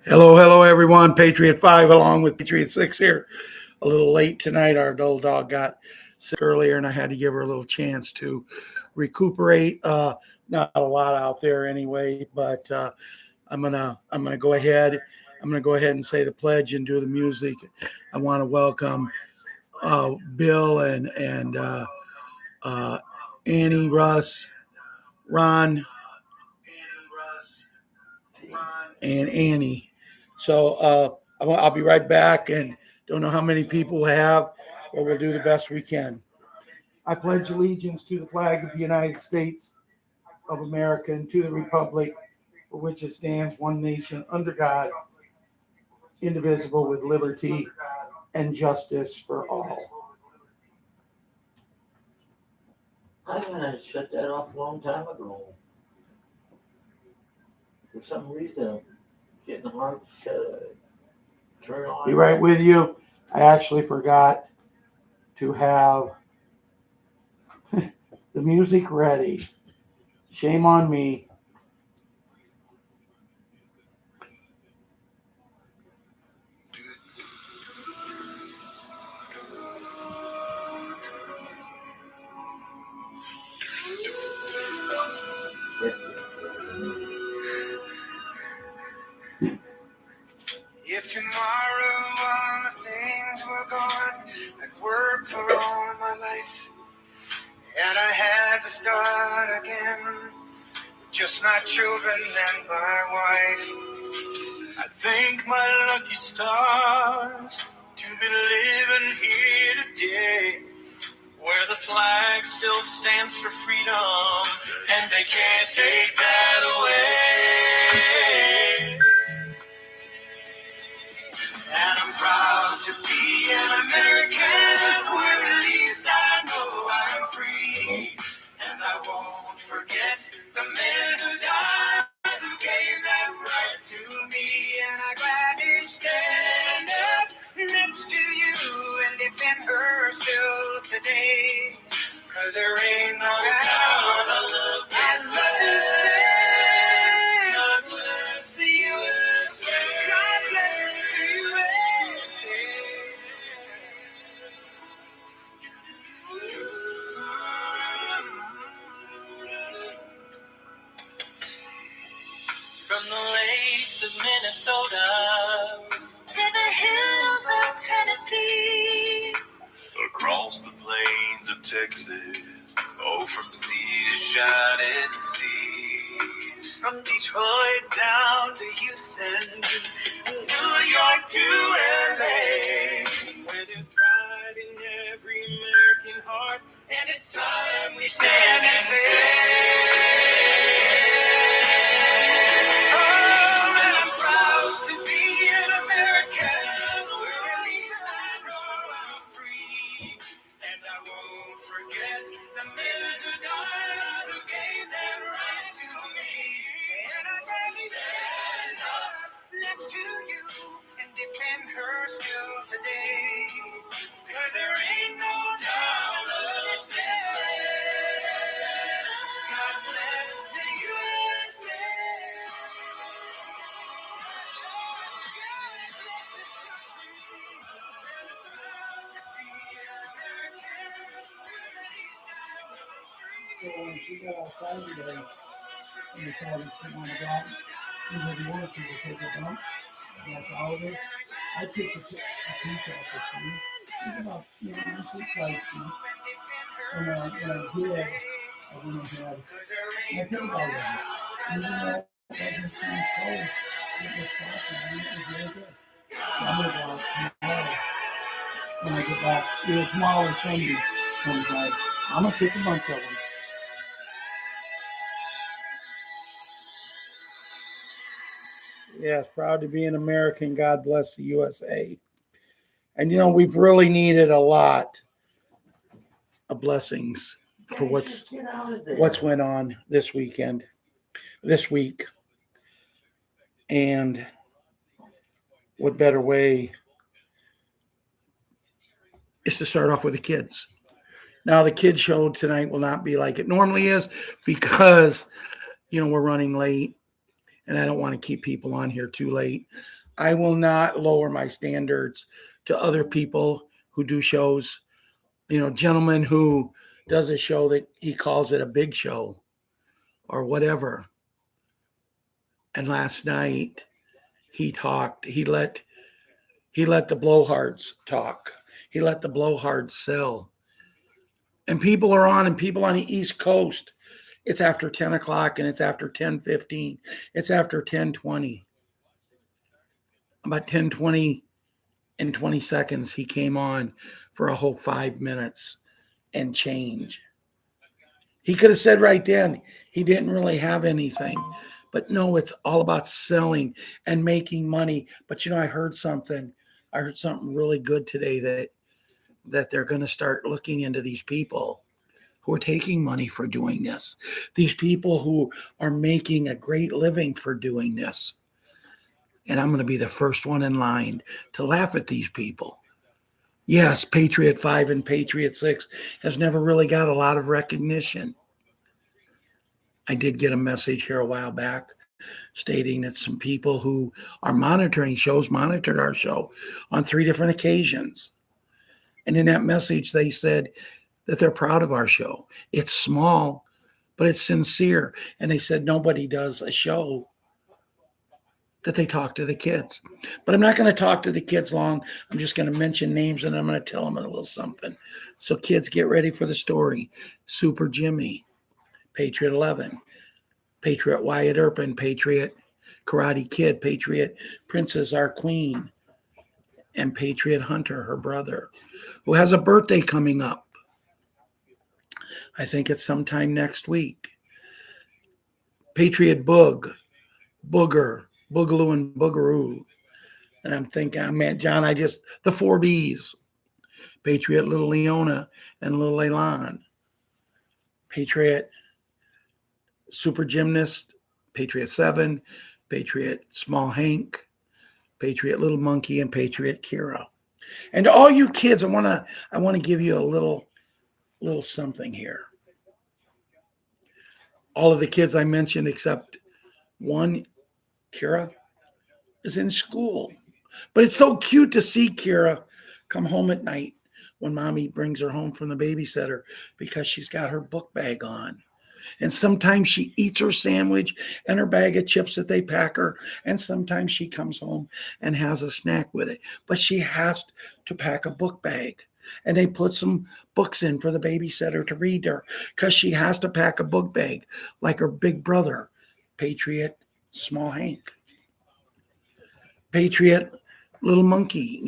Hello, everyone. Patriot 5 along with Patriot 6 here. A little late tonight. Our little dog got sick earlier, and I had to give her a little chance to recuperate. Not a lot out there anyway, but I'm gonna go ahead. I'm gonna go ahead and say the pledge and do the music. I want to welcome Bill and Annie, Russ, Ron, and Annie. So I'll be right back, and don't know how many people we have, but we'll do the best we can. I pledge allegiance to the flag of the United States of America and to the republic for which it stands, one nation under God, indivisible, with liberty and justice for all. I had to shut that off a long time ago. For some reason, I'm getting hard to turn on. Be right with you. I actually forgot to have the music ready. Shame on me. If tomorrow all the things were gone, I'd work for all my life, and I had to start again with just my children and my wife. I thank my lucky stars to be living here today, where the flag still stands for freedom, and they can't take that away. And I'm proud to be an American, where at least I know I'm free. And I won't forget the men who died, who gave that right to me. And I gladly stand up next to you and defend her still today. 'Cause there ain't no doubt as love is there. God bless the USA. God bless the USA. From the lakes of Minnesota to the hills of Tennessee, across the plains of Texas, oh, from sea to shining sea. From Detroit down to Houston, New York to LA, where there's pride in every American heart, and it's time we stand and say, oh, and I'm proud to be an American, where at least I know I'm free. And I won't forget the men who died, who gave their right to me. And I can stand up next to you and defend her still today. 'Cause there ain't no doubt of this. God bless the USA. God bless this country. And I'm proud to be an American. At least I'm free. So when she got outside today, and decided she wanted to go out and didn't want to take a dump, that's all of it. I took a piece off the tree. It's about, this is like, when I did, I went ahead, and I think about that. Even though it wasn't too cold, it was soft and it was really good. I'm going to go out tomorrow when I get back. Either tomorrow or Sunday. Sometime. I'm going to pick a bunch of them. Yes, proud to be an American. God bless the USA. And we've really needed a lot of blessings for what's went on this week. And what better way is to start off with the kids. Now, the kids show tonight will not be like it normally is because, we're running late. and I don't want to keep people on here too late. I will not lower my standards to other people who do shows. Gentleman who does a show that he calls it a big show or whatever. And last night he talked. He let the blowhards talk. He let the blowhards sell. And people are on, and people on the East Coast, it's after 10 o'clock and it's after 10:15. It's after 10:20. About 10:20 and 20 seconds, he came on for a whole 5 minutes and change. He could have said right then he didn't really have anything. But no, it's all about selling and making money. But I heard something. I heard something really good today that they're going to start looking into these people who are taking money for doing this. These people who are making a great living for doing this. And I'm going to be the first one in line to laugh at these people. Yes, Patriot 5 and Patriot 6 has never really got a lot of recognition. I did get a message here a while back stating that some people who are monitoring shows monitored our show on 3 different occasions. And in that message, they said that they're proud of our show. It's small, but it's sincere. And they said nobody does a show that they talk to the kids. But I'm not going to talk to the kids long. I'm just going to mention names and I'm going to tell them a little something. So kids, get ready for the story. Super Jimmy, Patriot 11, Patriot Wyatt Earp, Patriot Karate Kid, Patriot Princess, our queen, and Patriot Hunter, her brother, who has a birthday coming up. I think it's sometime next week. Patriot Booger, Boogaloo, and Boogaroo. And I'm thinking, man, John, the 4 Bs. Patriot Little Leona and Little Elan. Patriot Super Gymnast, Patriot 7, Patriot Small Hank, Patriot Little Monkey, and Patriot Kira. And to all you kids, I want to give you a little something here. All of the kids I mentioned except one, Kira, is in school. But it's so cute to see Kira come home at night when mommy brings her home from the babysitter because she's got her book bag on. And sometimes she eats her sandwich and her bag of chips that they pack her. And sometimes she comes home and has a snack with it. But she has to pack a book bag. And they put some books in for the babysitter to read her because she has to pack a book bag like her big brother, Patriot Small Hank. Patriot Little Monkey,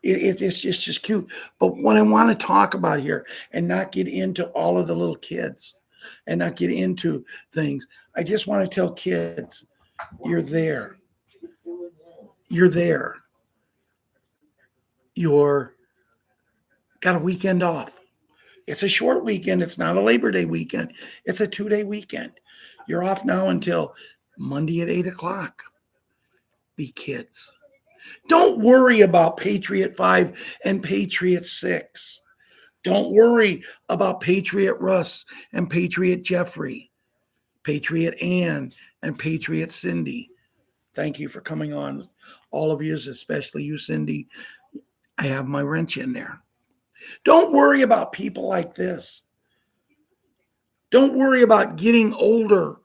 it's just cute. But what I want to talk about here and not get into all of the little kids and not get into things, I just want to tell kids, you're there. You're there. You're got a weekend off. It's a short weekend. It's not a Labor Day weekend. It's a 2-day weekend. You're off now until Monday at 8 o'clock. Be kids. Don't worry about Patriot 5 and Patriot 6. Don't worry about Patriot Russ and Patriot Jeffrey, Patriot Ann and Patriot Cindy. Thank you for coming on. All of you, especially you, Cindy. I have my wrench in there. Don't worry about people like this. Don't worry about getting older.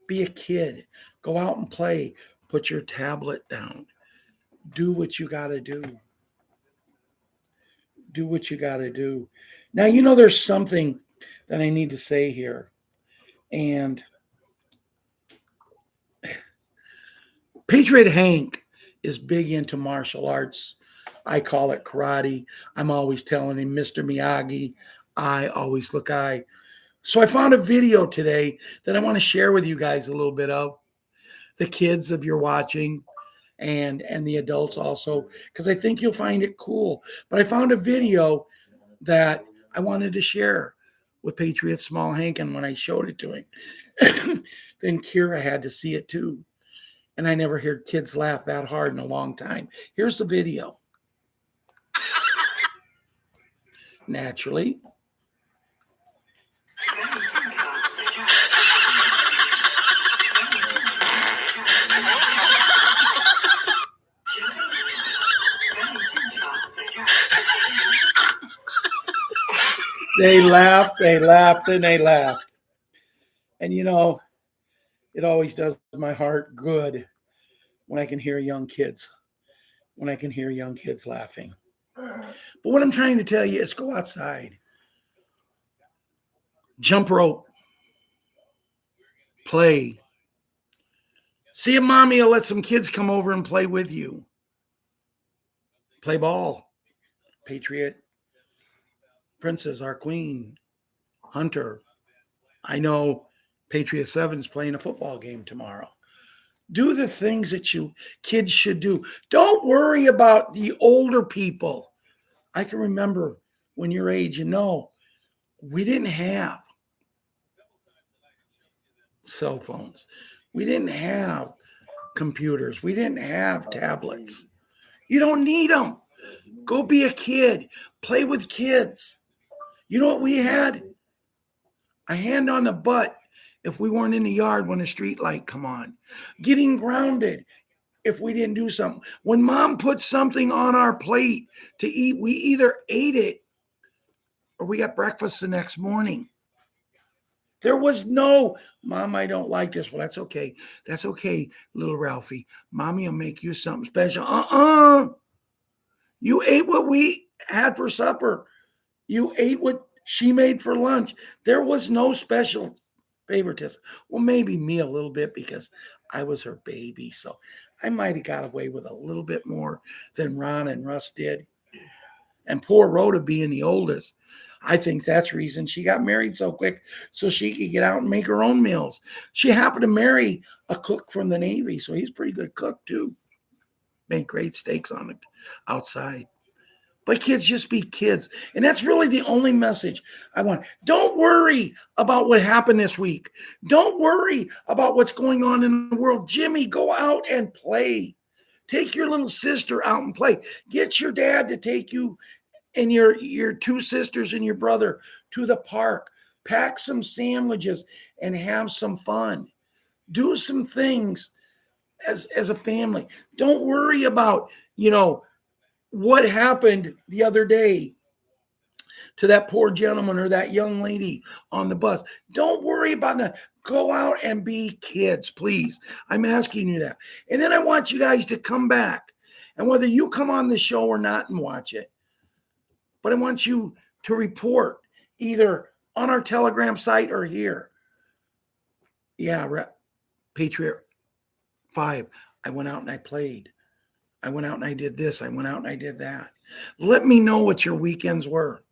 Be a kid. Go out and play. Put your tablet down. Do what you got to do. Do what you got to do. Now, there's something that I need to say here. And Patriot Hank is big into martial arts. I call it karate. I'm always telling him, Mr. Miyagi, I always look I. So I found a video today that I want to share with you guys a little bit of. The kids, if you're watching, and the adults also, because I think you'll find it cool. But I found a video that I wanted to share with Patriot Small Hank, and when I showed it to him, then Kira had to see it too. And I never heard kids laugh that hard in a long time. Here's the video. Naturally. They laughed, and they laughed. And it always does my heart good when I can hear young kids, laughing. But what I'm trying to tell you is go outside, jump rope, play. See if mommy will let some kids come over and play with you. Play ball. Patriot Princess, our queen, Hunter. I know Patriot 7's playing a football game tomorrow. Do the things that you kids should do. Don't worry about the older people. I can remember when your age, we didn't have cell phones. We didn't have computers. We didn't have tablets. You don't need them. Go be a kid. Play with kids. You know what we had? A hand on the butt if we weren't in the yard when the street light come on. Getting grounded if we didn't do something. When mom put something on our plate to eat, we either ate it or we got breakfast the next morning. There was no, Mom, I don't like this. Well, that's okay. That's okay, little Ralphie. Mommy will make you something special. You ate what we had for supper. You ate what she made for lunch. There was no special favoritism. Well, maybe me a little bit because I was her baby. So I might have got away with a little bit more than Ron and Russ did. And poor Rhoda being the oldest, I think that's the reason she got married so quick, so she could get out and make her own meals. She happened to marry a cook from the Navy, so he's a pretty good cook too. Made great steaks on it outside. But kids, just be kids. And that's really the only message I want. Don't worry about what happened this week. Don't worry about what's going on in the world. Jimmy, go out and play. Take your little sister out and play. Get your dad to take you and your two sisters and your brother to the park. Pack some sandwiches and have some fun. Do some things as a family. Don't worry about, what happened the other day to that poor gentleman or that young lady on the bus. Don't worry about that. Go out and be kids, please. I'm asking you that. And then I want you guys to come back. And whether you come on the show or not and watch it, but I want you to report either on our Telegram site or here. Yeah, Patriot 5. I went out and I played. I went out and I did this. I went out and I did that. Let me know what your weekends were.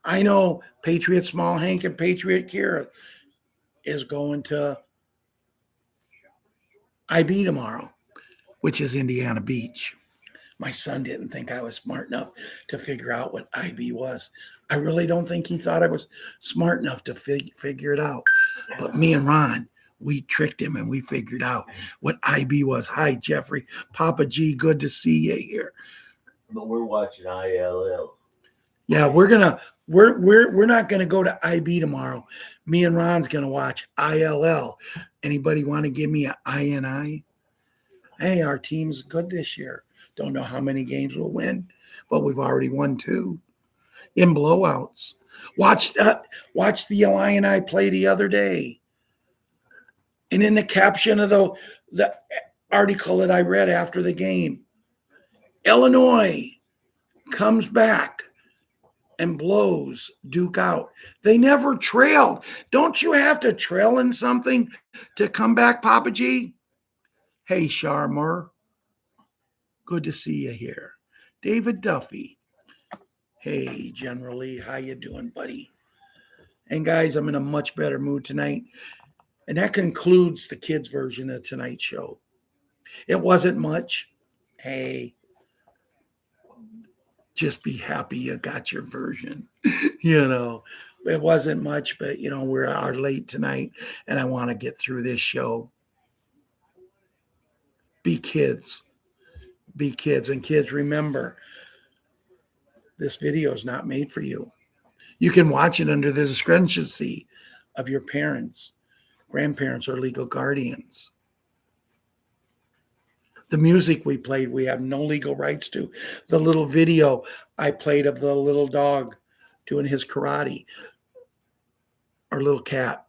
I know Patriot Small Hank and Patriot Kira is going to IB tomorrow, which is Indiana Beach. My son didn't think I was smart enough to figure out what IB was. I really don't think he thought I was smart enough to figure it out. But me and Ron, we tricked him and we figured out what IB was. Hi, Jeffrey. Papa G, good to see you here. But we're watching ILL. Yeah, we're not gonna go to IB tomorrow. Me and Ron's gonna watch ILL. Anybody want to give me an INI? Hey, our team's good this year. Don't know how many games we'll win, but we've already won 2 in blowouts. Watch the Illini play the other day. And in the caption of the article that I read after the game, Illinois comes back and blows Duke out. They never trailed. Don't you have to trail in something to come back, Papa G? Hey, Sharmer. Good to see you here. David Duffy. Hey, General Lee. How you doing, buddy? And guys, I'm in a much better mood tonight. And that concludes the kids' version of tonight's show. It wasn't much. Hey, just be happy you got your version. It wasn't much, but, we're late tonight, and I want to get through this show. Be kids. Be kids. And kids, remember, this video is not made for you. You can watch it under the discrepancy of your parents, grandparents, or legal guardians. The music we played, we have no legal rights to. The little video I played of the little dog doing his karate, or little cat,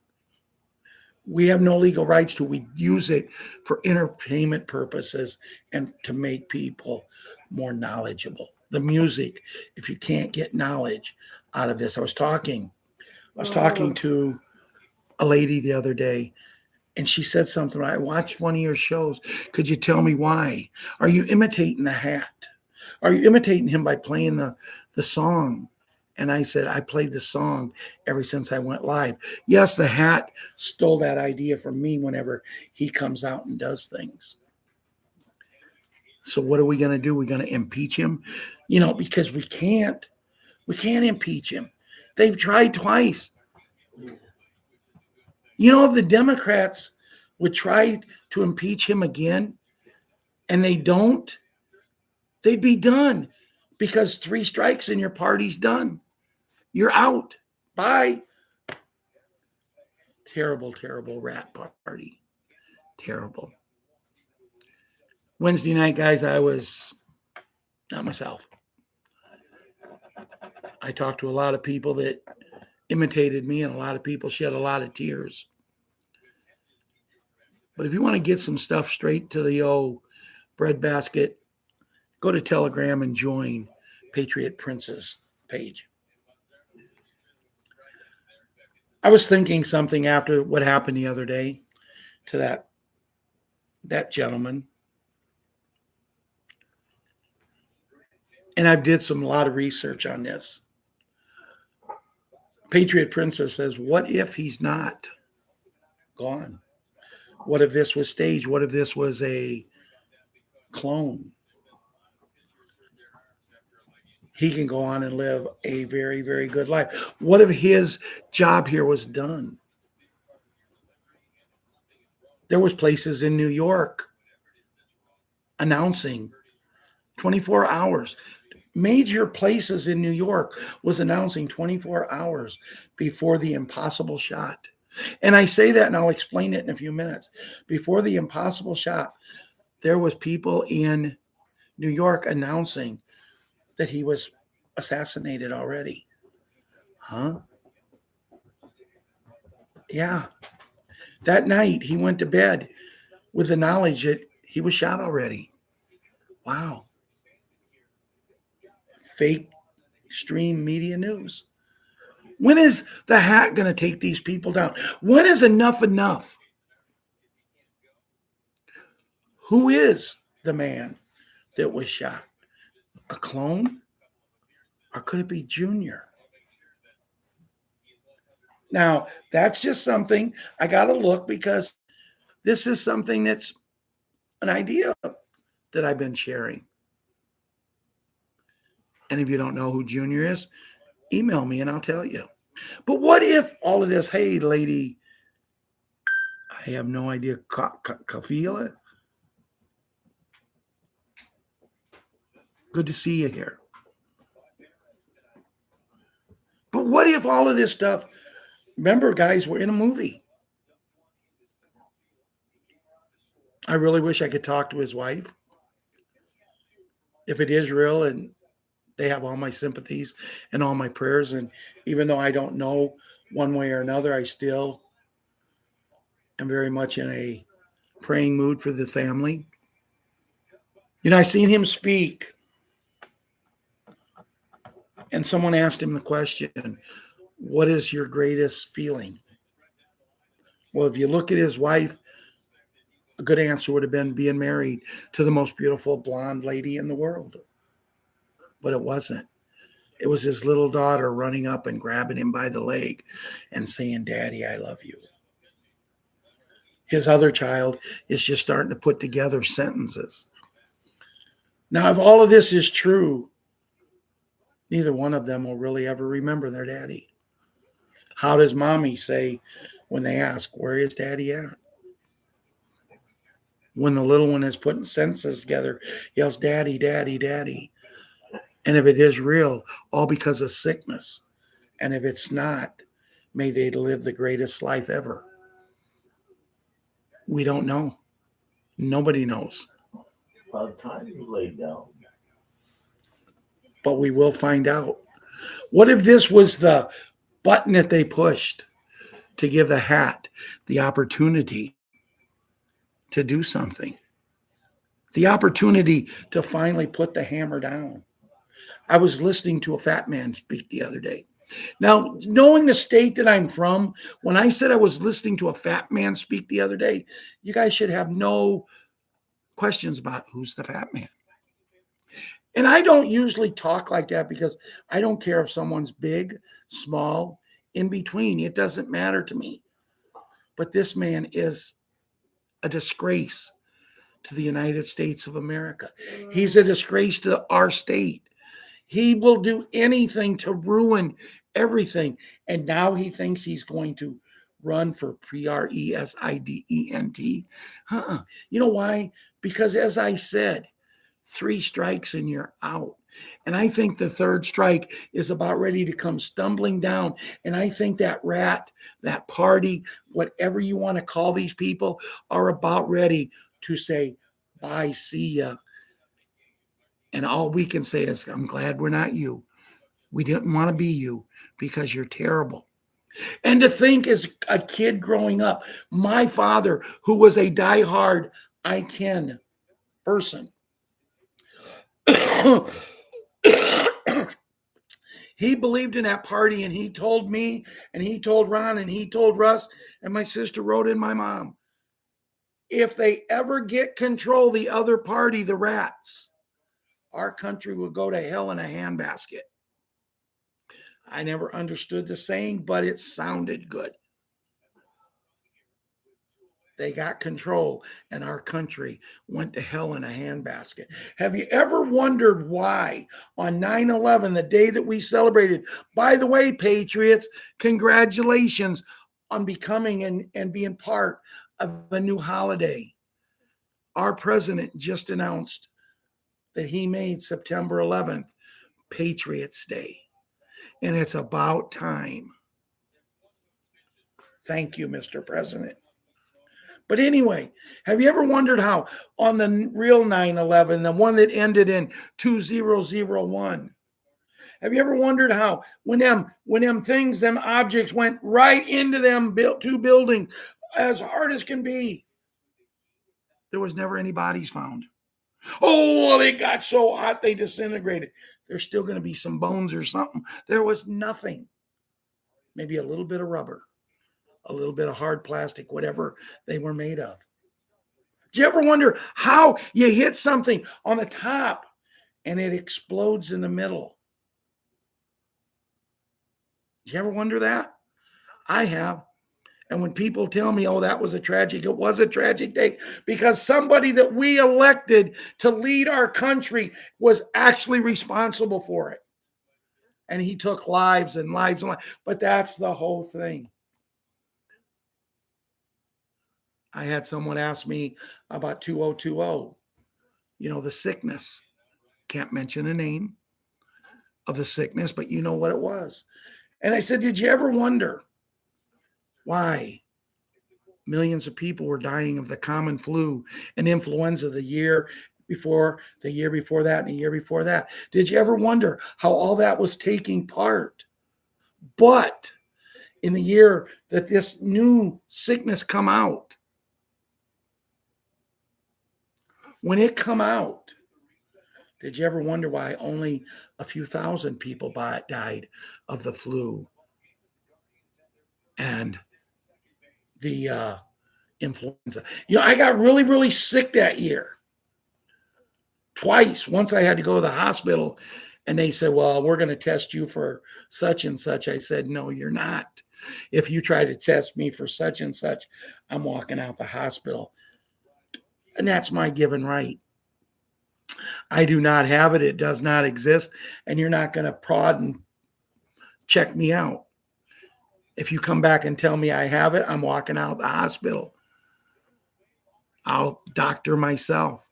we have no legal rights to. We use it for entertainment purposes and to make people more knowledgeable. The music, if you can't get knowledge out of this, I was talking to a lady the other day, and she said something. I watched one of your shows. Could you tell me why? Are you imitating the hat? Are you imitating him by playing the song? And I said, I played the song ever since I went live. Yes, the hat stole that idea from me whenever he comes out and does things. So what are we going to do? We're going to impeach him? Because we can't impeach him. They've tried twice. If the Democrats would try to impeach him again and they don't, they'd be done, because 3 strikes and your party's done. You're out. Bye. Terrible, terrible rat party. Terrible. Wednesday night, guys, I was not myself. I talked to a lot of people that imitated me, and a lot of people shed a lot of tears. But if you want to get some stuff straight to the old breadbasket, go to Telegram and join Patriot Prince's page. I was thinking something after what happened the other day to that gentleman. And I did a lot of research on this. Patriot Princess says, what if he's not gone? What if this was staged? What if this was a clone? He can go on and live a very, very good life. What if his job here was done? There was places in New York announcing 24 hours. Major places in New York was announcing 24 hours before the impossible shot. And I say that, and I'll explain it in a few minutes. Before the impossible shot, there was people in New York announcing that he was assassinated already. Huh? Yeah. That night, he went to bed with the knowledge that he was shot already. Wow. Fake stream media news. When is the hat going to take these people down? When is enough enough? Who is the man that was shot? A clone? Or could it be Junior? Now, that's just something I got to look, because this is something that's an idea that I've been sharing. And if you don't know who Junior is, email me and I'll tell you. But what if all of this, hey, lady, I have no idea, Kafila? Good to see you here. But what if all of this stuff, remember, guys, we're in a movie. I really wish I could talk to his wife. If it is real, and they have all my sympathies and all my prayers. And even though I don't know one way or another, I still am very much in a praying mood for the family. I seen him speak, and someone asked him the question, what is your greatest feeling? Well, if you look at his wife, a good answer would have been being married to the most beautiful blonde lady in the world. But it wasn't. It was his little daughter running up and grabbing him by the leg and saying, Daddy, I love you. His other child is just starting to put together sentences. Now, if all of this is true, neither one of them will really ever remember their daddy. How does mommy say when they ask, where is daddy at? When the little one is putting sentences together, yells, Daddy, Daddy, Daddy. And if it is real, all because of sickness. And if it's not, may they live the greatest life ever. We don't know. Nobody knows. by the time you lay down. But we will find out. What if this was the button that they pushed to give the hat the opportunity to do something? The opportunity to finally put the hammer down. I was listening to a fat man speak the other day. Now, knowing the state that I'm from, when I said I was listening to a fat man speak the other day, you guys should have no questions about who's the fat man. And I don't usually talk like that because I don't care if someone's big, small, in between. It doesn't matter to me. But this man is a disgrace to the United States of America. He's a disgrace to our state. He will do anything to ruin everything. And now he thinks he's going to run for president. You know why? Because as I said, 3 strikes and you're out. And I think the third strike is about ready to come stumbling down. And I think that rat, that party, whatever you want to call these people, are about ready to say, bye, see ya. And all we can say is, I'm glad we're not you. We didn't want to be you because you're terrible. And to think as a kid growing up, my father, who was a diehard I Can person, he believed in that party, and he told me, and he told Ron, and he told Russ, and my sister wrote in my mom, if they ever get control, the other party, the rats, our country will go to hell in a handbasket. I never understood the saying, but it sounded good. They got control, and our country went to hell in a handbasket. Have you ever wondered why on 9/11, the day that we celebrated, by the way, Patriots, congratulations on becoming and being part of a new holiday. Our president just announced that he made September 11th Patriots Day, and it's about time. Thank you, Mr. President. But anyway, have you ever wondered how on the real 9/11, the one that ended in 2001, have you ever wondered how when them things, them objects went right into them 2 buildings as hard as can be, there was never any bodies found? Oh, well, it got so hot they disintegrated. There's still going to be some bones or something. There was nothing. Maybe a little bit of rubber, a little bit of hard plastic, whatever they were made of. Do you ever wonder how you hit something on the top and it explodes in the middle? Do you ever wonder that? I have. And when people tell me, oh, that was a tragic, it was a tragic day because somebody that we elected to lead our country was actually responsible for it. And he took lives and lives and lives. But that's the whole thing. I had someone ask me about 2020, the sickness. Can't mention a name of the sickness, but you know what it was. And I said, did you ever wonder why millions of people were dying of the common flu and influenza the year before that, and the year before that? Did you ever wonder how all that was taking part? But in the year that this new sickness come out, when it come out, did you ever wonder why only a few thousand people died of the flu and the influenza? I got really, really sick that year. Twice. Once I had to go to the hospital, and they said, well, we're going to test you for such and such. I said, no, you're not. If you try to test me for such and such, I'm walking out the hospital. And that's my given right. I do not have it. It does not exist. And you're not going to prod and check me out. If you come back and tell me I have it, I'm walking out of the hospital. I'll doctor myself.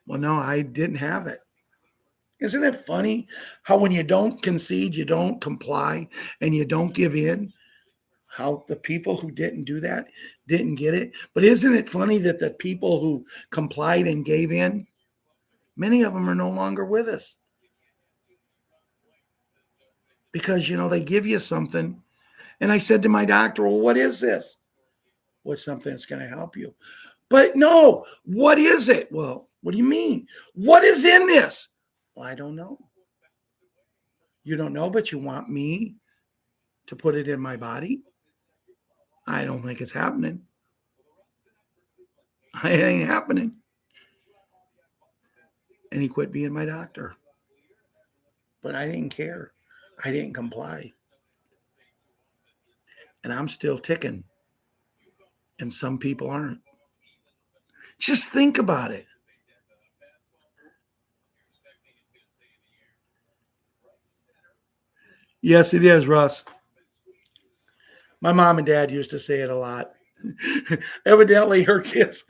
Well, no, I didn't have it. Isn't it funny how when you don't concede, you don't comply, and you don't give in, how the people who didn't do that didn't get it. But isn't it funny that the people who complied and gave in, many of them are no longer with us? Because, they give you something. And I said to my doctor, well, what is this? What's something that's going to help you? But no, what is it? Well, what do you mean? What is in this? Well, I don't know. You don't know, but you want me to put it in my body? I don't think it's happening. It ain't happening. And he quit being my doctor. But I didn't care. I didn't comply. And I'm still ticking. And some people aren't. Just think about it. Yes, it is, Russ. My mom and dad used to say it a lot. Evidently, her kids,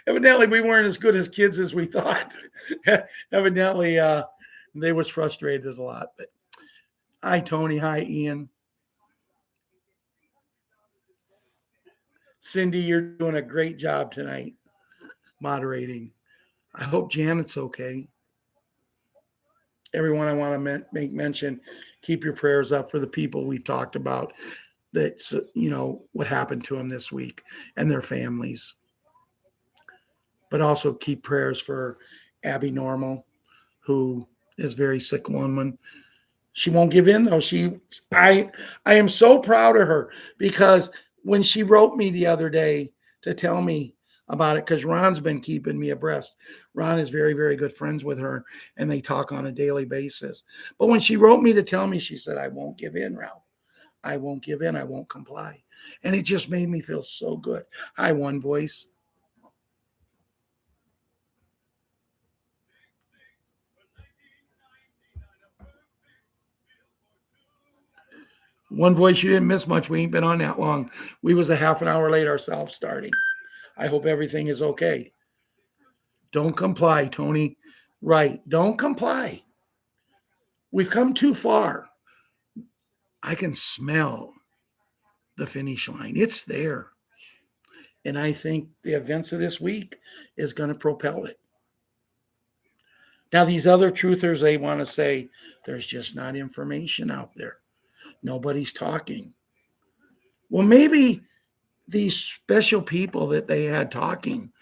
evidently, we weren't as good as kids as we thought. Evidently, they was frustrated a lot. But hi, Tony. Hi, Ian. Cindy, you're doing a great job tonight moderating. I hope Janet's okay. Everyone, I want to make mention, keep your prayers up for the people we've talked about. That's, what happened to them this week and their families. But also keep prayers for Abby Normal, who is a very sick woman. She won't give in, though. I am so proud of her, because when she wrote me the other day to tell me about it, because Ron's been keeping me abreast. Ron is very, very good friends with her, and they talk on a daily basis. But when she wrote me to tell me, she said, I won't give in, Ralph. I won't give in. I won't comply. And it just made me feel so good. Hi, One Voice. One Voice, you didn't miss much. We ain't been on that long. We was a half an hour late ourselves starting. I hope everything is okay. Don't comply, Tony. Right. Don't comply. We've come too far. I can smell the finish line. It's there. And I think the events of this week is going to propel it. Now, these other truthers, they want to say there's just not information out there. Nobody's talking. Well, maybe these special people that they had talking,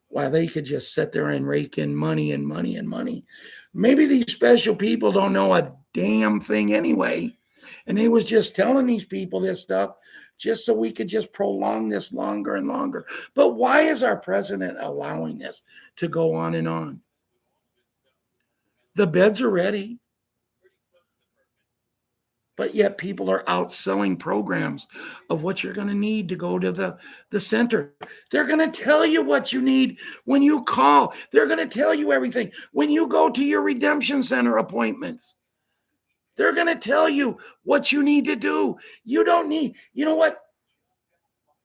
while they could just sit there and rake in money and money and money, maybe these special people don't know a damn thing anyway. And they was just telling these people this stuff just so we could just prolong this longer and longer. But why is our president allowing this to go on and on? The beds are ready. But yet people are out selling programs of what you're going to need to go to the center. They're going to tell you what you need when you call. They're going to tell you everything. When you go to your redemption center appointments, they're going to tell you what you need to do. You don't need, you know what?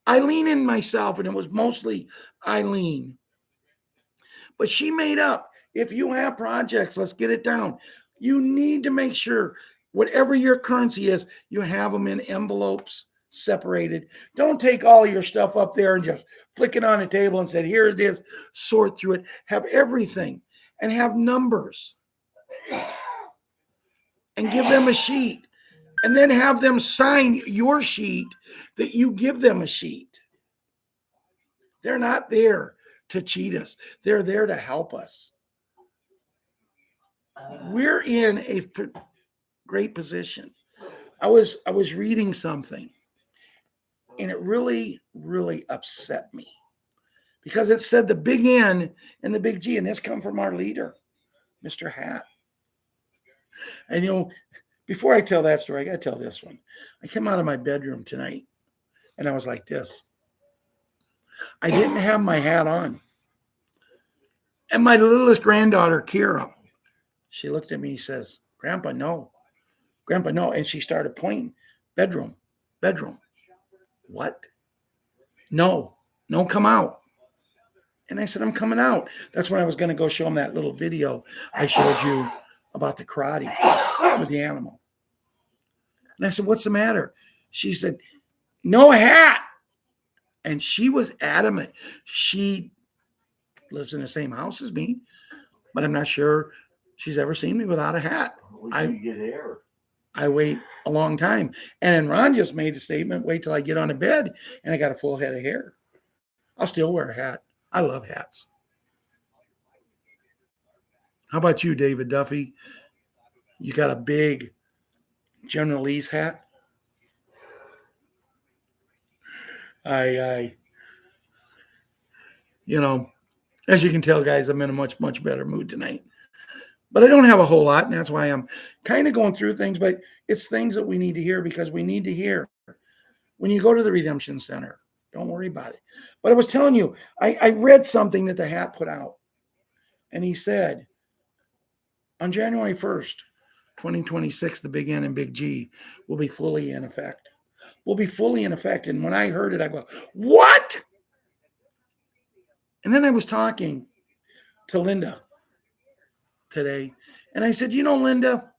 Eileen and myself, and it was mostly Eileen, but she made up, if you have projects, let's get it down. You need to make sure whatever your currency is, you have them in envelopes separated. Don't take all of your stuff up there and just flick it on the table and say, here it is, sort through it. Have everything and have numbers and give them a sheet, and then have them sign your sheet that you give them a sheet. They're not there to cheat us. They're there to help us. We're in a great position. I was reading something, and it really, really upset me, because it said the big N and the big G, and this come from our leader, Mr. Hat. And before I tell that story, I got to tell this one. I came out of my bedroom tonight, and I was like this. I didn't have my hat on. And my littlest granddaughter, Kira, she looked at me and says, Grandpa, no. Grandpa, no. And she started pointing. Bedroom. What? No, come out. And I said, I'm coming out. That's when I was going to go show him that little video I showed you about the karate with the animal. And I said, what's the matter? She said, No hat. And she was adamant. She lives in the same house as me, but I'm not sure she's ever seen me without a hat. You get hair. I wait a long time. And then Ron just made a statement, wait till I get on a bed and I got a full head of hair. I'll still wear a hat. I love hats. How about you, David Duffy? You got a big General Lee's hat? I as you can tell, guys, I'm in a much, much better mood tonight. But I don't have a whole lot, and that's why I'm kind of going through things, but it's things that we need to hear because we need to hear. When you go to the Redemption Center, don't worry about it. But I was telling you, I read something that the hat put out, and he said, on January 1st, 2026, the Big N and Big G will be fully in effect. Will be fully in effect. And when I heard it, I go, what? And then I was talking to Linda today, and I said, Linda,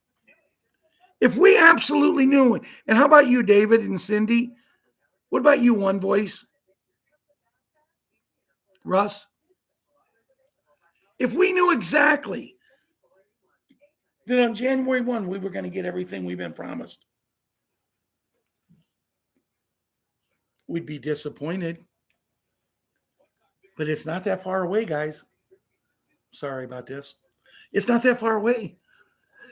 if we absolutely knew it, and how about you, David and Cindy? What about you, One Voice? Russ? If we knew exactly that on January 1, we were going to get everything we've been promised, we'd be disappointed. But it's not that far away, guys. Sorry about this. It's not that far away.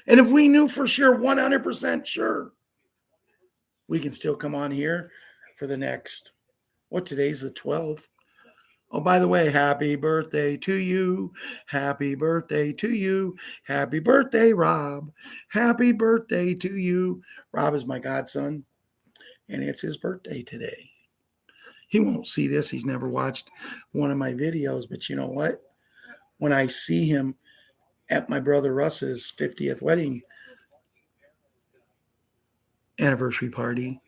And if we knew for sure, 100% sure, we can still come on here for the next, today's the 12th. Oh, by the way, happy birthday to you. Happy birthday to you. Happy birthday, Rob. Happy birthday to you. Rob is my godson, and it's his birthday today. He won't see this. He's never watched one of my videos, but you know what? When I see him at my brother Russ's 50th wedding anniversary party,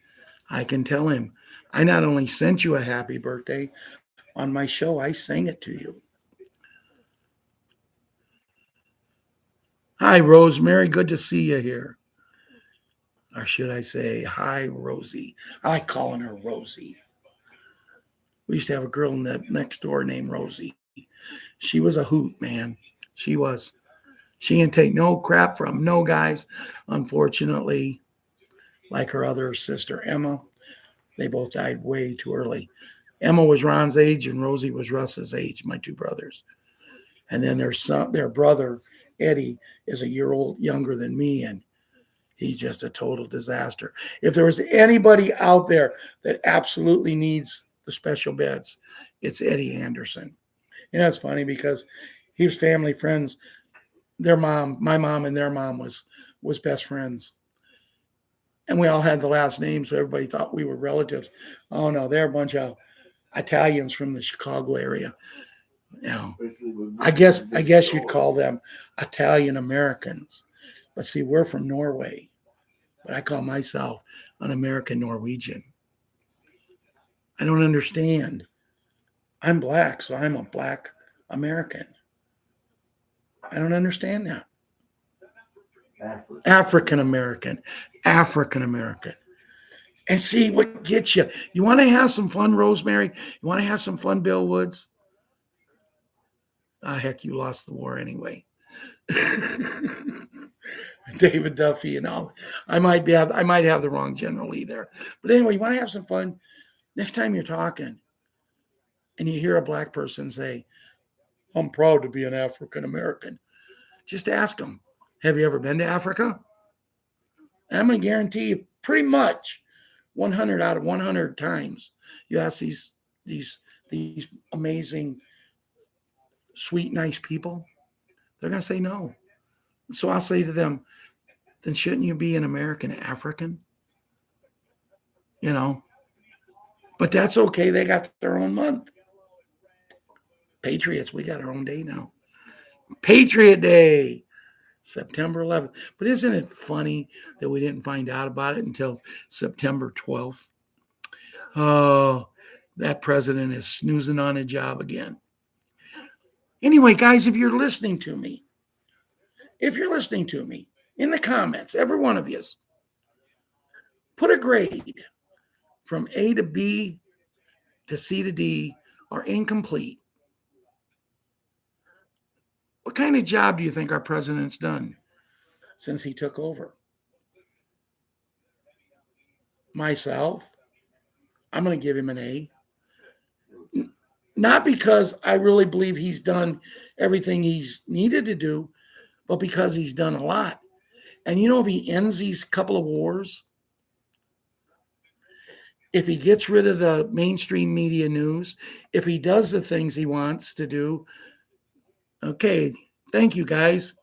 I can tell him, I not only sent you a happy birthday, on my show, I sang it to you. Hi, Rosemary. Good to see you here. Or should I say, hi, Rosie. I like calling her Rosie. We used to have a girl next door named Rosie. She was a hoot, man. She was. She didn't take no crap from no guys, unfortunately, like her other sister, Emma. They both died way too early. Emma was Ron's age and Rosie was Russ's age, my two brothers. And then their brother, Eddie, is a year old younger than me, and he's just a total disaster. If there was anybody out there that absolutely needs the special beds, it's Eddie Anderson. It's funny because he was family friends. Their mom, my mom and their mom was best friends. And we all had the last name, so everybody thought we were relatives. Oh, no, they're a bunch of Italians from the Chicago area. I guess you'd call them Italian Americans. But see, we're from Norway. But I call myself an American Norwegian. I don't understand. I'm black, so I'm a black American. I don't understand that. African American. And see what gets you. You want to have some fun, Rosemary? You want to have some fun, Bill Woods? Heck, you lost the war anyway. David Duffy and all. I might have the wrong General Lee there. But anyway, you want to have some fun? Next time you're talking and you hear a black person say, I'm proud to be an African American, just ask them, have you ever been to Africa? And I'm going to guarantee you pretty much 100 out of 100 times you ask these amazing, sweet, nice people, they're going to say no. So I'll say to them, then shouldn't you be an American African? But that's okay. They got their own month. Patriots, we got our own day now. Patriot Day, September 11th. But isn't it funny that we didn't find out about it until September 12th? Oh, that president is snoozing on a job again. Anyway, guys, if you're listening to me in the comments, every one of you, put a grade from A to B to C to D are incomplete. What kind of job do you think our president's done since he took over? Myself, I'm going to give him an A. Not because I really believe he's done everything he's needed to do, but because he's done a lot. And if he ends these couple of wars, if he gets rid of the mainstream media news, if he does the things he wants to do, okay, thank you guys.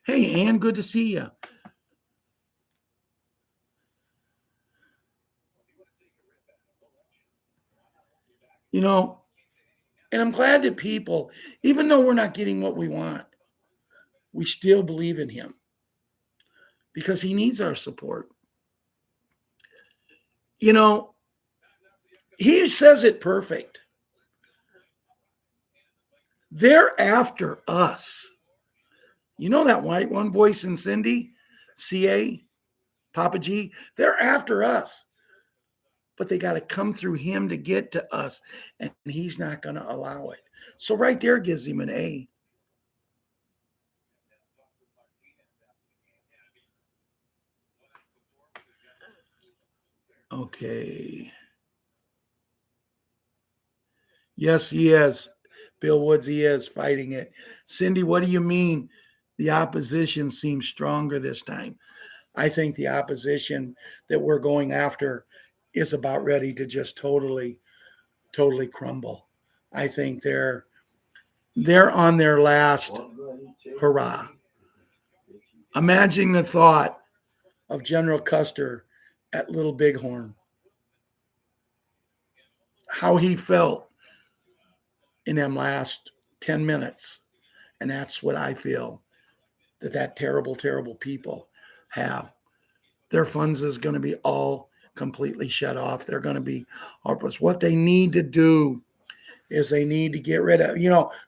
Hey, Ann, good to see you. And I'm glad that people, even though we're not getting what we want, we still believe in him because he needs our support. He says it perfect. They're after us. That white one voice in Cindy, CA, Papa G, they're after us. But they got to come through him to get to us, and he's not going to allow it. So right there gives him an A. Okay. Yes, he is. Bill Woods, he is fighting it. Cindy, what do you mean the opposition seems stronger this time? I think the opposition that we're going after is about ready to just totally crumble. I think they're on their last hurrah. Imagine the thought of General Custer at Little Bighorn, how he felt in them last 10 minutes. And that's what I feel that terrible, terrible people have. Their funds is going to be all completely shut off. They're going to be hopeless. What they need to do is they need to get rid of,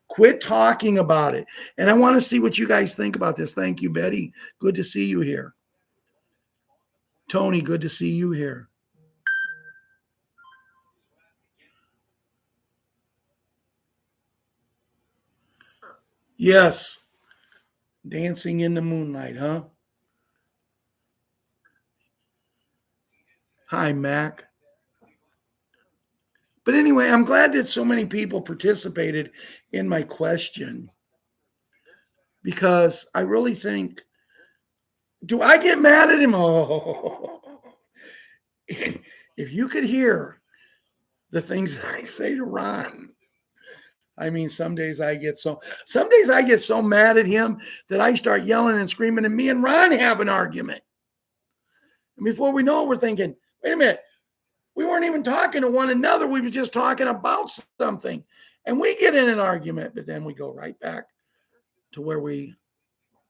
quit talking about it. And I want to see what you guys think about this. Thank you, Betty. Good to see you here. Tony, good to see you here. Yes. Dancing in the moonlight, huh? Hi, Mac. But anyway, I'm glad that so many people participated in my question because I really think, do I get mad at him? Oh, if you could hear the things that I say to Ron, I mean, some days I get so mad at him that I start yelling and screaming, and me and Ron have an argument. And before we know it, we're thinking, wait a minute, we weren't even talking to one another. We were just talking about something. And we get in an argument, but then we go right back to where we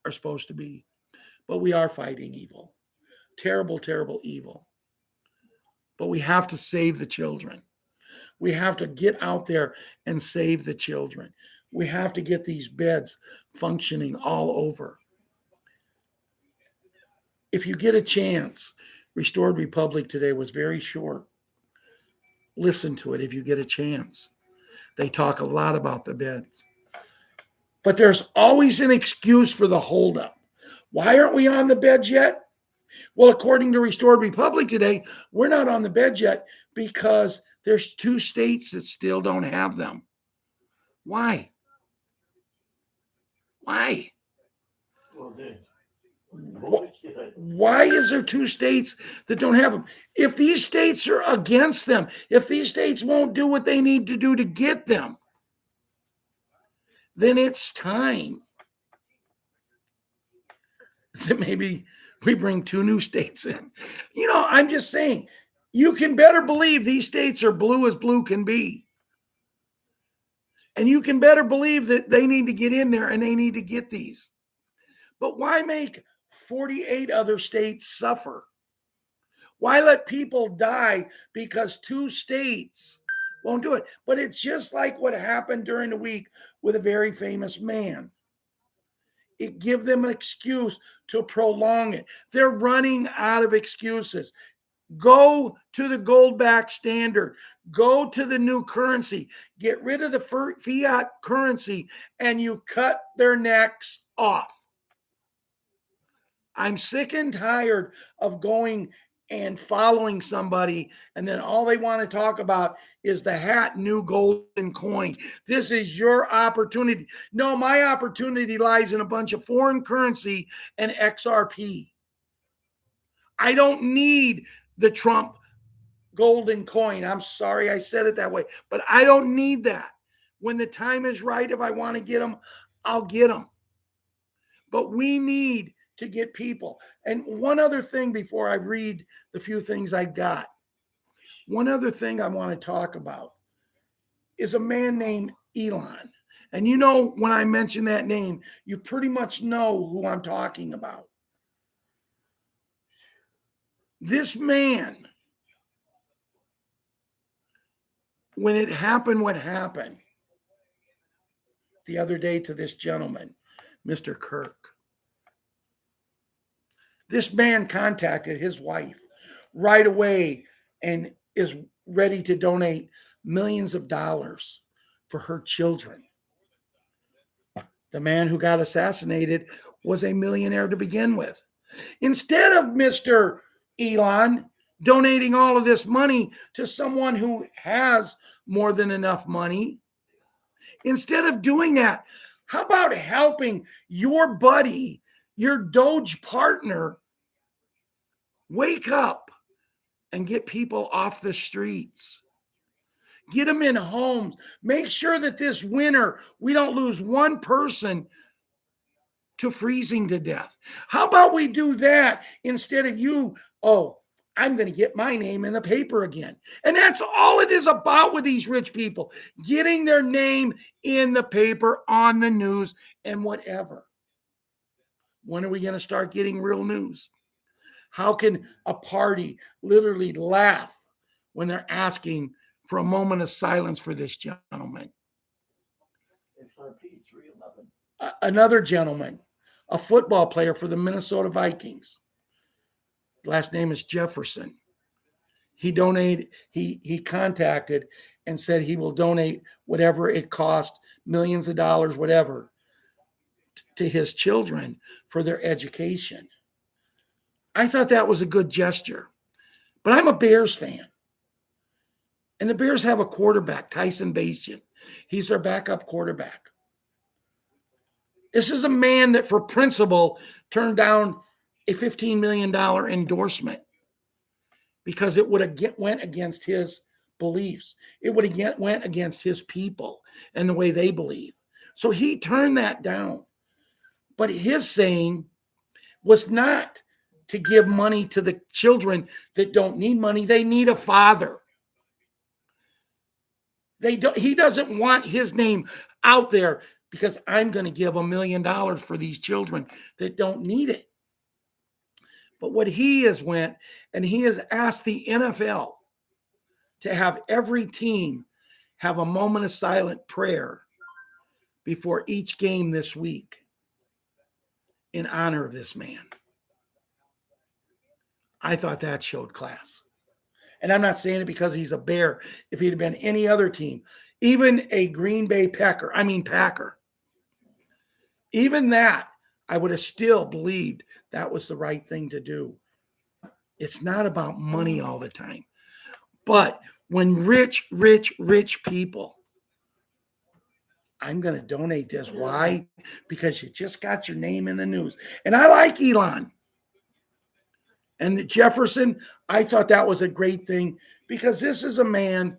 are supposed to be. But we are fighting evil. Terrible, terrible evil. But we have to save the children. We have to get out there and save the children. We have to get these beds functioning all over. If you get a chance, Restored Republic today was very short. Listen to it if you get a chance. They talk a lot about the beds. But there's always an excuse for the holdup. Why aren't we on the beds yet? Well, according to Restored Republic today, we're not on the beds yet because there's 2 states that still don't have them. Why? Why? Why is there 2 states that don't have them? If these states are against them, if these states won't do what they need to do to get them, then it's time that maybe we bring 2 new states in. I'm just saying, you can better believe these states are blue as blue can be. And you can better believe that they need to get in there and they need to get these. But why make 48 other states suffer? Why let people die because 2 states won't do it? But it's just like what happened during the week with a very famous man. It gives them an excuse to prolong it. They're running out of excuses. Go to the gold back standard. Go to the new currency. Get rid of the fiat currency and you cut their necks off. I'm sick and tired of going and following somebody and then all they want to talk about is the hat new golden coin. This is your opportunity. No, my opportunity lies in a bunch of foreign currency and XRP. I don't need the Trump golden coin. I'm sorry I said it that way, but I don't need that. When the time is right, if I want to get them, I'll get them. But we need to get people. And one other thing before I read the few things I got, one other thing I want to talk about is a man named Elon. And you know, when I mention that name, you pretty much know who I'm talking about. This man, when it happened, what happened the other day to this gentleman, Mr. Kirk, this man contacted his wife right away and is ready to donate millions of dollars for her children. The man who got assassinated was a millionaire to begin with. Instead of Mr. Elon donating all of this money to someone who has more than enough money, instead of doing that, how about helping your buddy, your Doge partner, wake up and get people off the streets? Get them in homes. Make sure that this winter we don't lose one person to freezing to death. How about we do that instead of you, oh, I'm going to get my name in the paper again. And that's all it is about with these rich people, getting their name in the paper, on the news, and whatever. When are we going to start getting real news? How can a party literally laugh when they're asking for a moment of silence for this gentleman? XRP 311. Another gentleman, a football player for the Minnesota Vikings. Last name is Jefferson. He contacted and said he will donate whatever it cost, millions of dollars, whatever, to his children for their education. I thought that was a good gesture. But I'm a Bears fan. And the Bears have a quarterback, Tyson Bagent. He's their backup quarterback. This is a man that, for principle, turned down a $15 million endorsement because it would have went against his beliefs. It would have went against his people and the way they believe. So he turned that down. But his saying was not to give money to the children that don't need money. They need a father. He doesn't want his name out there because I'm going to give $1 million for these children that don't need it. But what he has went and he has asked the NFL to have every team have a moment of silent prayer before each game this week in honor of this man. I thought that showed class. And I'm not saying it because he's a Bear. If he'd have been any other team, even a Green Bay Packer, even that, I would have still believed that was the right thing to do. It's not about money all the time. But when rich people, I'm going to donate this. Why? Because you just got your name in the news. And I like Elon. And Jefferson, I thought that was a great thing because this is a man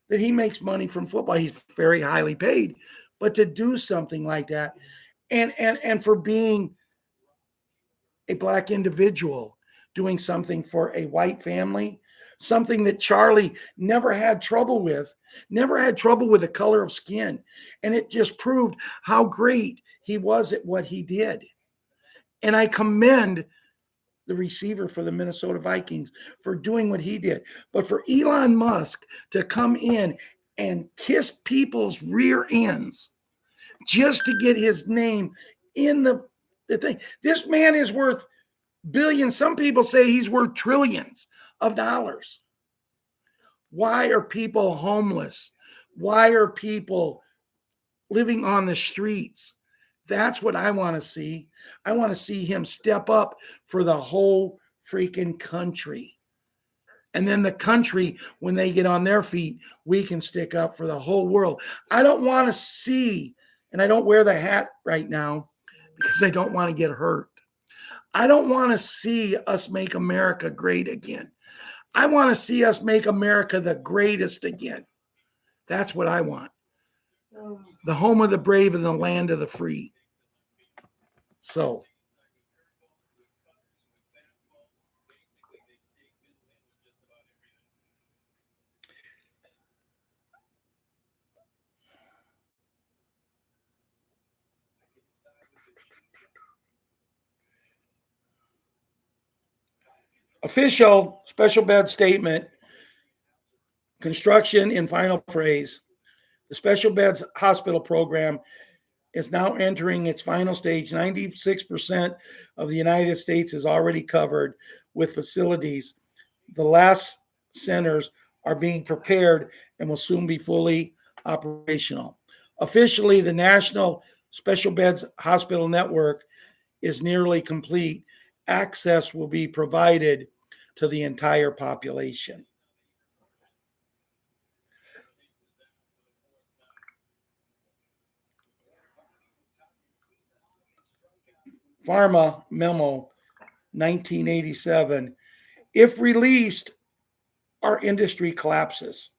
that he makes money from football. He's very highly paid. But to do something like that, and for being a Black individual, doing something for a white family, something that Charlie never had trouble with the color of skin. And it just proved how great he was at what he did. And I commend the receiver for the Minnesota Vikings for doing what he did. But for Elon Musk to come in and kiss people's rear ends just to get his name in the thing. This man is worth billions. Some people say he's worth trillions. of dollars. Why are people homeless? Why are people living on the streets? That's what I want to see. I want to see him step up for the whole freaking country. And then the country, when they get on their feet, we can stick up for the whole world. I don't want to see, and I don't wear the hat right now because I don't want to get hurt. I don't want to see us make America great again. I want to see us make America the greatest again. That's what I want. The home of the brave and the land of the free. So, official special bed statement, construction in final phase. The special beds hospital program is now entering its final stage. 96% of the United States is already covered with facilities. The last centers are being prepared and will soon be fully operational. Officially, the National Special Beds Hospital Network is nearly complete. Access will be provided to the entire population. Pharma Memo 1987. If released, our industry collapses.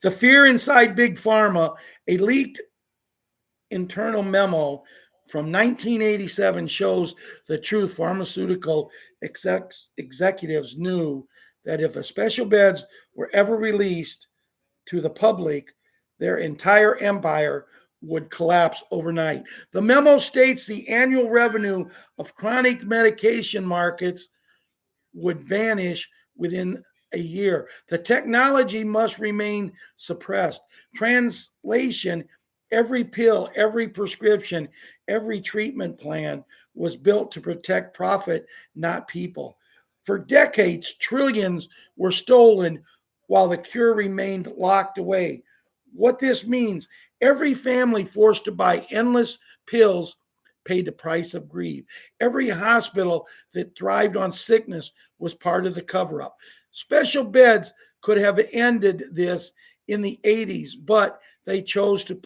The fear inside Big Pharma, a leaked internal memo from 1987 shows the truth. Pharmaceutical executives knew that if the special beds were ever released to the public, their entire empire would collapse overnight. The memo states the annual revenue of chronic medication markets would vanish within a year. The technology must remain suppressed. Translation: every pill, every prescription, every treatment plan was built to protect profit, not people. For decades, trillions were stolen while the cure remained locked away. What this means: every family forced to buy endless pills paid the price of greed. Every hospital that thrived on sickness was part of the cover up. Special beds could have ended this in the 80s, but they chose to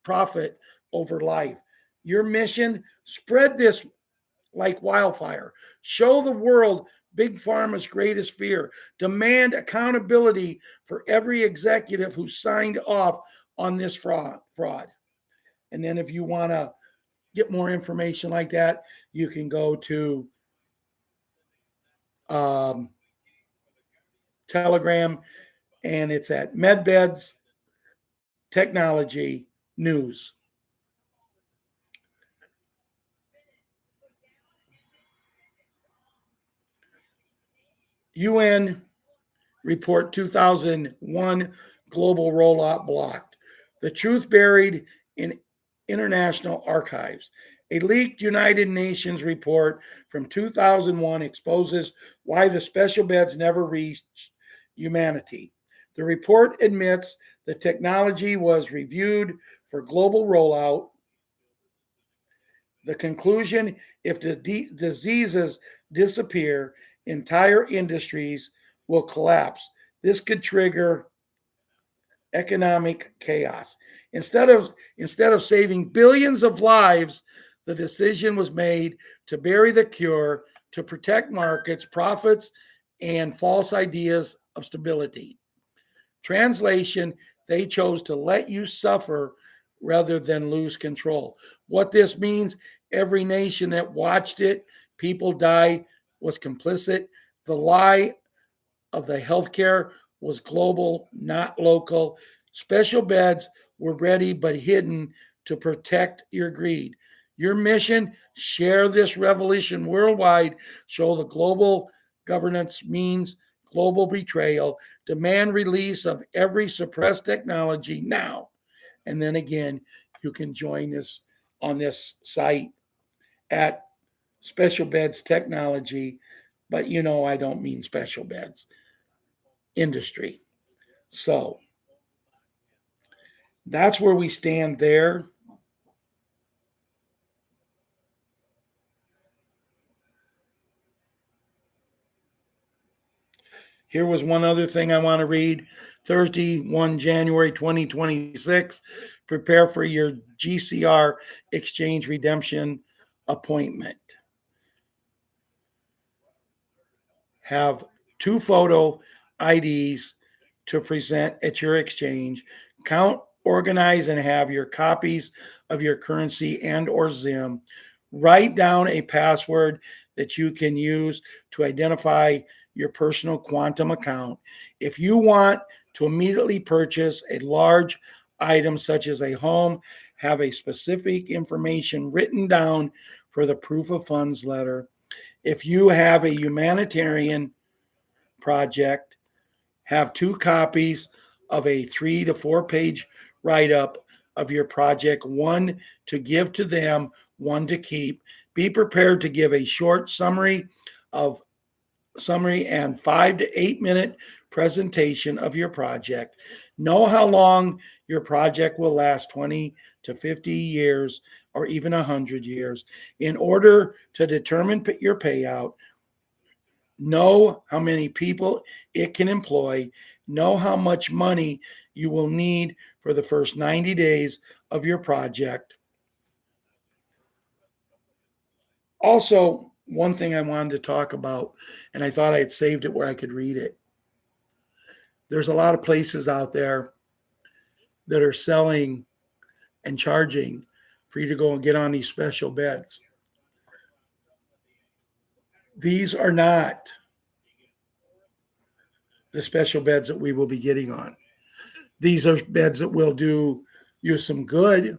profit over life. Your mission: spread this like wildfire. Show the world Big Pharma's greatest fear. Demand accountability for every executive who signed off on this fraud. And then if you want to get more information like that, you can go to Telegram, and it's at MedBeds Technology News. UN Report 2001 Global Rollout Blocked. The truth buried in international archives. A leaked United Nations report from 2001 exposes why the special beds never reached humanity. The report admits the technology was reviewed for global rollout. The conclusion: if the diseases disappear, entire industries will collapse. This could trigger economic chaos. Instead of saving billions of lives, the decision was made to bury the cure, to protect markets, profits, and false ideas of stability. Translation: they chose to let you suffer rather than lose control. What this means: every nation that watched it, people die, was complicit. The lie of the healthcare was global, not local. Special beds were ready but hidden to protect your greed. Your mission: share this revolution worldwide. Show the global governance means global betrayal. Demand release of every suppressed technology now. And then again, you can join us on this site at Special Beds Technology. but I don't mean special beds industry. So that's where we stand there. Here was one other thing I want to read. Thursday, 1 January 2026. Prepare for your GCR exchange redemption appointment. Have 2 photo IDs to present at your exchange. Count, organize, and have your copies of your currency and or ZIM. Write down a password that you can use to identify your personal quantum account. If you want to immediately purchase a large item such as a home, have a specific information written down for the proof of funds letter. If you have a humanitarian project, have 2 copies of a 3 to 4 page write up of your project, one to give to them, one to keep. Be prepared to give a short and 5 to 8 minute presentation of your project. Know how long your project will last, 20 to 50 years or even 100 years. In order to determine your payout, know how many people it can employ, know how much money you will need for the first 90 days of your project. Also, one thing I wanted to talk about, and I thought I had saved it where I could read it. There's a lot of places out there that are selling and charging for you to go and get on these special beds. These are not the special beds that we will be getting on. These are beds that will do you some good.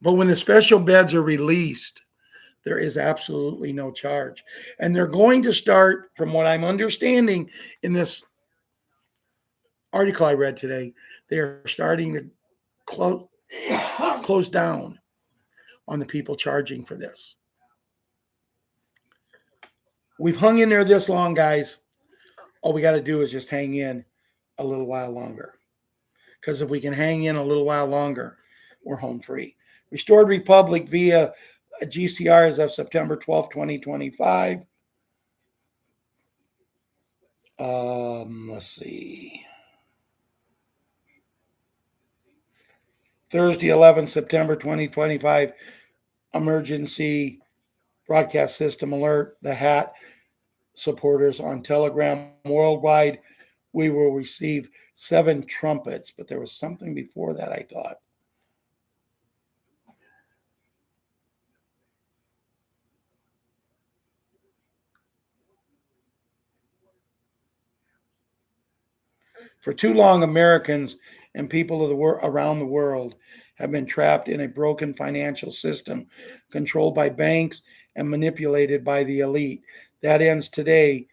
But when the special beds are released, there is absolutely no charge. And they're going to start, from what I'm understanding in this article I read today, they are starting to close down on the people charging for this. We've hung in there this long, guys. All we got to do is just hang in a little while longer. Because if we can hang in a little while longer, we're home free. Restored Republic via GCR as of September 12th, 2025. Let's see. Thursday, 11th September 2025. Emergency broadcast system alert. The hat supporters on Telegram worldwide. We will receive 7 trumpets, but there was something before that, I thought. For too long, Americans and people of around the world have been trapped in a broken financial system controlled by banks and manipulated by the elite. That ends today.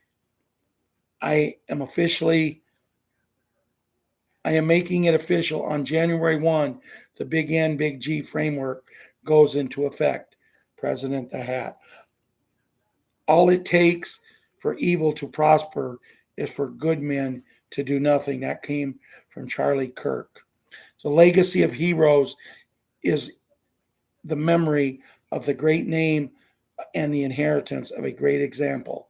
I am making it official on January 1. The Big N, Big G framework goes into effect. President the Hat. All it takes for evil to prosper is for good men to do nothing. That came from Charlie Kirk. The legacy of heroes is the memory of the great name and the inheritance of a great example.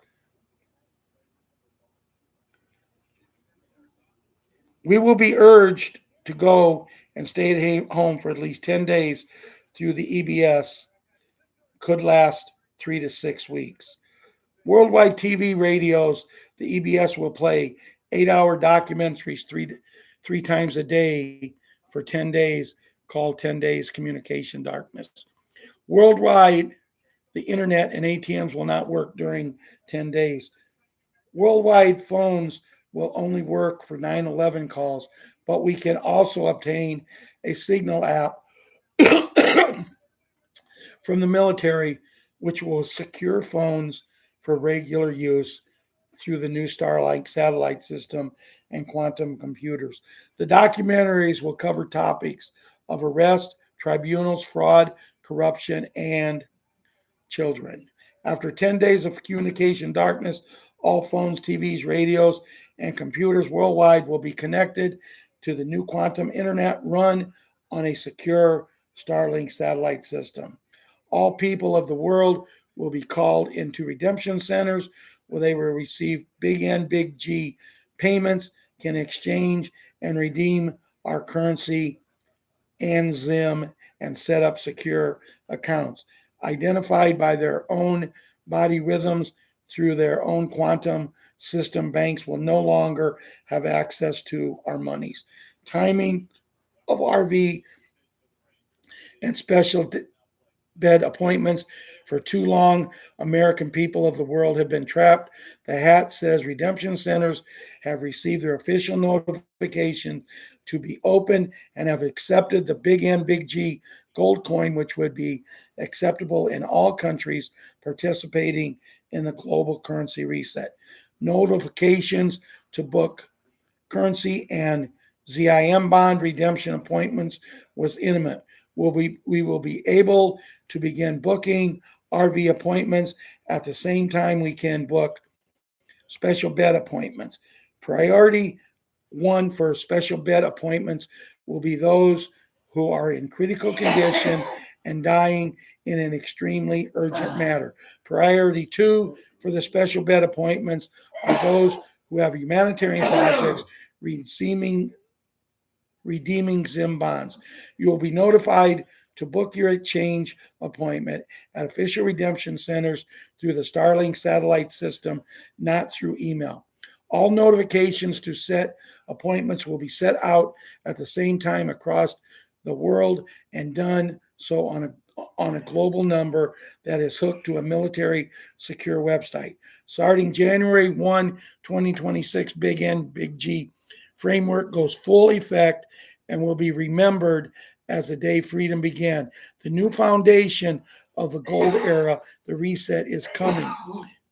We will be urged to go and stay at home for at least 10 days through the EBS. Could last 3 to 6 weeks. Worldwide TV radios, the EBS will play 8-hour documentaries three times a day for 10 days, called 10 Days Communication Darkness. Worldwide, the internet and ATMs will not work during 10 days. Worldwide phones will only work for 911 calls, but we can also obtain a signal app from the military, which will secure phones for regular use through the new Starlink satellite system and quantum computers. The documentaries will cover topics of arrest, tribunals, fraud, corruption, and children. After 10 days of communication darkness, all phones, TVs, radios, and computers worldwide will be connected to the new quantum internet run on a secure Starlink satellite system. All people of the world will be called into redemption centers where they will receive big N, big G payments, can exchange and redeem our currency and Zim and set up secure accounts identified by their own body rhythms through their own quantum system. Banks will no longer have access to our monies. Timing of RV and special bed appointments for too long. American people of the world have been trapped. The hat says redemption centers have received their official notification to be open and have accepted the big N, big G gold coin, which would be acceptable in all countries participating in the global currency reset. Notifications to book currency and ZIM bond redemption appointments was imminent. We will be able to begin booking RV appointments at the same time we can book special bed appointments. Priority one for special bed appointments will be those who are in critical condition and dying in an extremely urgent matter. Priority two for the special bed appointments are those who have humanitarian projects redeeming Zim bonds. You will be notified to book your exchange appointment at official redemption centers through the Starlink satellite system, not through email. All notifications to set appointments will be set out at the same time across the world and done so on a global number that is hooked to a military secure website. Starting January 1, 2026, Big N, Big G framework goes full effect and will be remembered as the day freedom began. The new foundation of the gold era, the reset, is coming.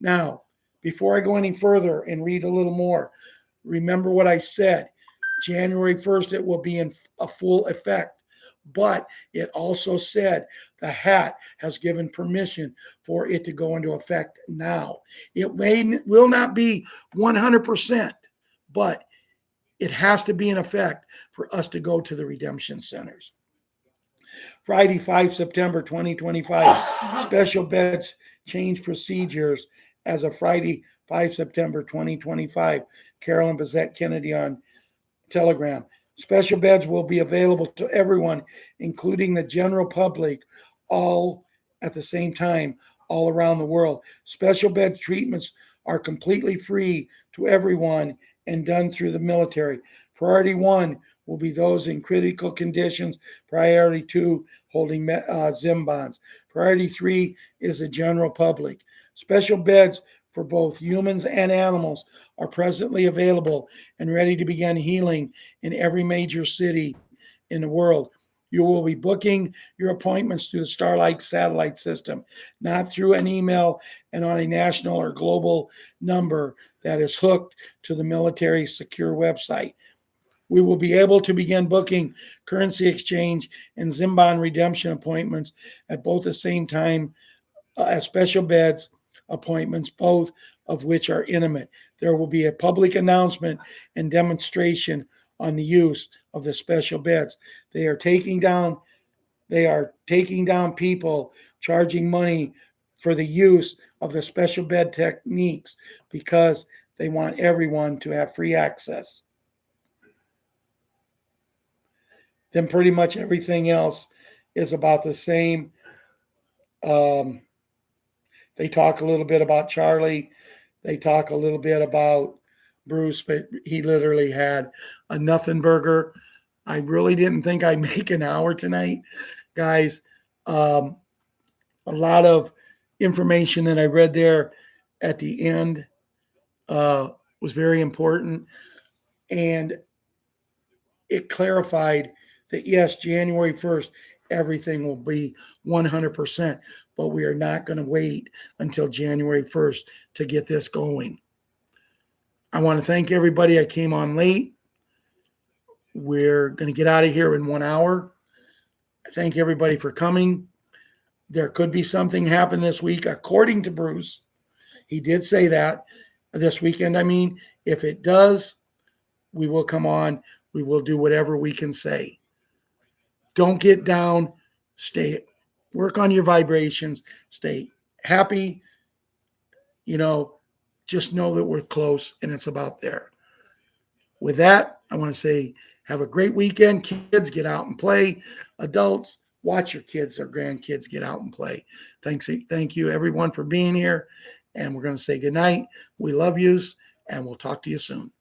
Now, before I go any further and read a little more, remember what I said. January 1st, it will be in a full effect. But it also said the hat has given permission for it to go into effect now. It will not be 100%, but it has to be in effect for us to go to the redemption centers. Friday, 5 September 2025, special beds change procedures as of Friday, 5 September 2025. Carolyn Bazette Kennedy on Telegram. Special beds will be available to everyone, including the general public, all at the same time, all around the world. Special bed treatments are completely free to everyone and done through the military. Priority one will be those in critical conditions. Priority two, holding Zim bonds. Priority three is the general public. Special beds for both humans and animals are presently available and ready to begin healing in every major city in the world. You will be booking your appointments through the Starlink satellite system, not through an email and on a national or global number that is hooked to the military secure website. We will be able to begin booking currency exchange and Zimbon redemption appointments at both the same time as special beds appointments, both of which are intimate. There will be a public announcement and demonstration on the use of the special beds. They are taking down people charging money for the use of the special bed techniques because they want everyone to have free access. Then pretty much everything else is about the same. They talk a little bit about Charlie. They talk a little bit about Bruce, but he literally had a nothing burger. I really didn't think I'd make an hour tonight, guys. A lot of information that I read there at the end was very important. And it clarified that, yes, January 1st, everything will be 100%, but we are not going to wait until January 1st to get this going. I want to thank everybody. I came on late. We're going to get out of here in 1 hour. I thank everybody for coming. There could be something happen this week, according to Bruce. He did say that this weekend. I mean, if it does, we will come on. We will do whatever we can say. Don't get down. Work on your vibrations. Stay happy. Just know that we're close and it's about there. With that, I want to say have a great weekend. Kids, get out and play. Adults, watch your kids or grandkids get out and play. Thank you, everyone, for being here. And we're going to say goodnight. We love yous, and we'll talk to you soon.